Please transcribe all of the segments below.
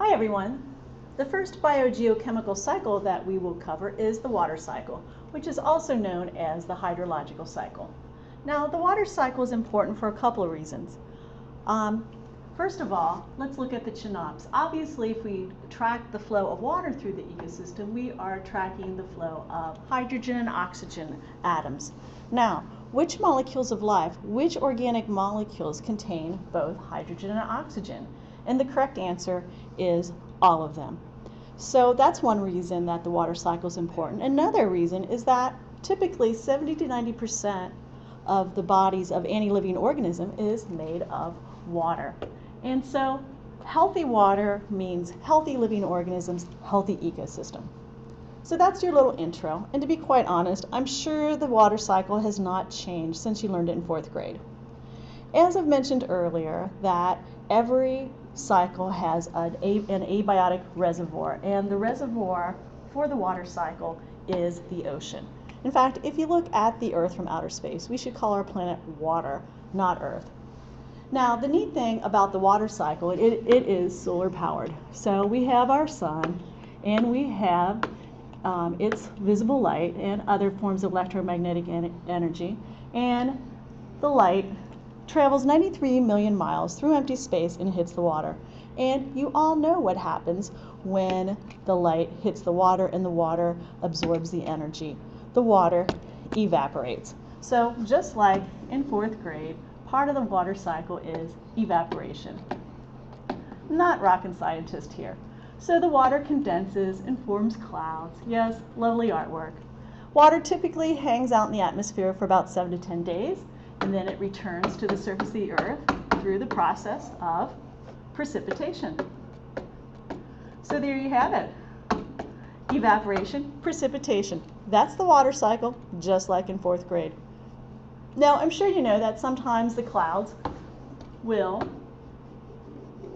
Hi everyone. The first biogeochemical cycle that we will cover is the water cycle, which is also known as the hydrological cycle. Now, the water cycle is important for a couple of reasons. First of all, let's look at the CHNOPS. Obviously, if we track the flow of water through the ecosystem, we are tracking the flow of hydrogen and oxygen atoms. Now, which molecules of life, which organic molecules contain both hydrogen and oxygen? And the correct answer is all of them. So that's one reason that the water cycle is important. Another reason is that typically 70 to 90% of the bodies of any living organism is made of water. And so healthy water means healthy living organisms, healthy ecosystem. So that's your little intro. And to be quite honest, I'm sure the water cycle has not changed since you learned it in 4th grade. As I've mentioned earlier, that every cycle has an abiotic reservoir, and the reservoir for the water cycle is the ocean. In fact, if you look at the Earth from outer space, we should call our planet water, not Earth. Now, the neat thing about the water cycle, it is solar powered. So we have our sun, and we have its visible light and other forms of electromagnetic energy, and the light travels 93 million miles through empty space and hits the water. And you all know what happens when the light hits the water and the water absorbs the energy. The water evaporates. So just like in 4th grade, part of the water cycle is evaporation. Not rocket scientist here. So the water condenses and forms clouds. Yes, lovely artwork. Water typically hangs out in the atmosphere for about 7 to 10 days, and then it returns to the surface of the Earth through the process of precipitation. So there you have it. Evaporation, precipitation. That's the water cycle, just like in 4th grade. Now, I'm sure you know that sometimes the clouds will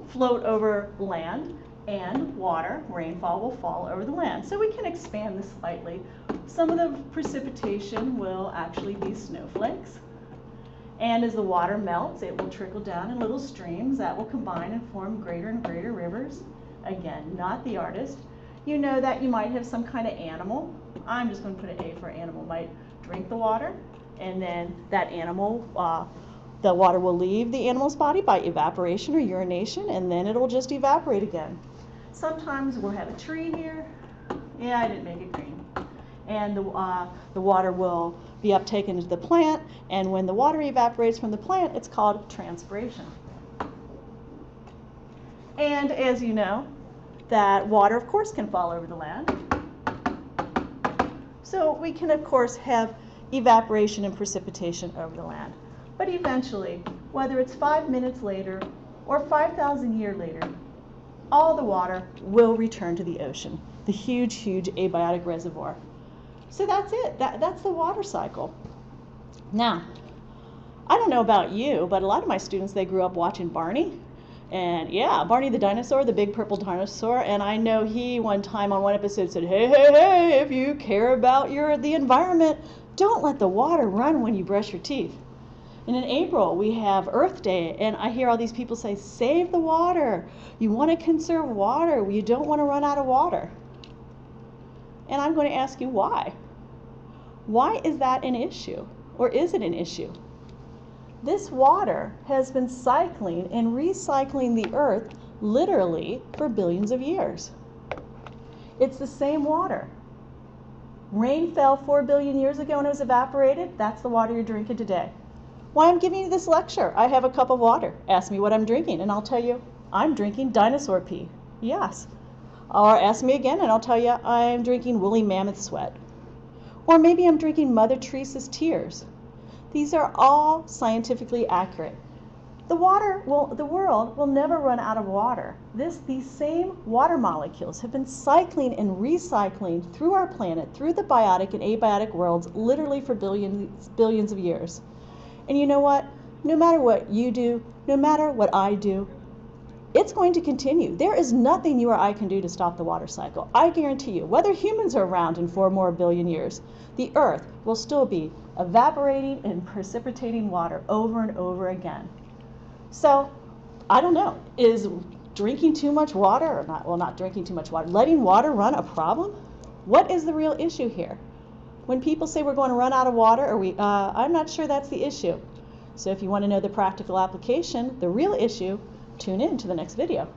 float over land, and water, rainfall, will fall over the land. So we can expand this slightly. Some of the precipitation will actually be snowflakes. And as the water melts, it will trickle down in little streams that will combine and form greater and greater rivers. Again, not the artist. You know that you might have some kind of animal. I'm just going to put an A for animal. Might drink the water, and then that animal, the water will leave the animal's body by evaporation or urination, and then it'll just evaporate again. Sometimes we'll have a tree here. Yeah, I didn't make it green. And the water will be uptaken into the plant, and when the water evaporates from the plant, it's called transpiration. And as you know, that water, of course, can fall over the land. So we can, of course, have evaporation and precipitation over the land. But eventually, whether it's 5 minutes later or 5,000 years later, all the water will return to the ocean, the huge, huge abiotic reservoir. So that's it. That's the water cycle. Now, I don't know about you, but a lot of my students, they grew up watching Barney. And yeah, Barney the dinosaur, the big purple dinosaur. And I know he one time on one episode said, hey, hey, hey, if you care about the environment, don't let the water run when you brush your teeth. And in April, we have Earth Day, and I hear all these people say, save the water. You want to conserve water. You don't want to run out of water. And I'm going to ask you why. Why is that an issue? Or is it an issue? This water has been cycling and recycling the Earth literally for billions of years. It's the same water. Rain fell 4 billion years ago and it was evaporated. That's the water you're drinking today. Why I'm giving you this lecture? I have a cup of water. Ask me what I'm drinking, and I'll tell you I'm drinking dinosaur pee. Yes. Or ask me again, and I'll tell you I'm drinking woolly mammoth sweat. Or maybe I'm drinking Mother Teresa's tears. These are all scientifically accurate. The world will never run out of water. These same water molecules have been cycling and recycling through our planet, through the biotic and abiotic worlds, literally for billions of years. And you know what? No matter what you do, no matter what I do, it's going to continue. There is nothing you or I can do to stop the water cycle. I guarantee you, whether humans are around in 4 more billion years, the Earth will still be evaporating and precipitating water over and over again. So, I don't know, is drinking too much water, or not drinking too much water, letting water run a problem? What is the real issue here? When people say we're going to run out of water, I'm not sure that's the issue. So if you want to know the practical application, the real issue, tune in to the next video.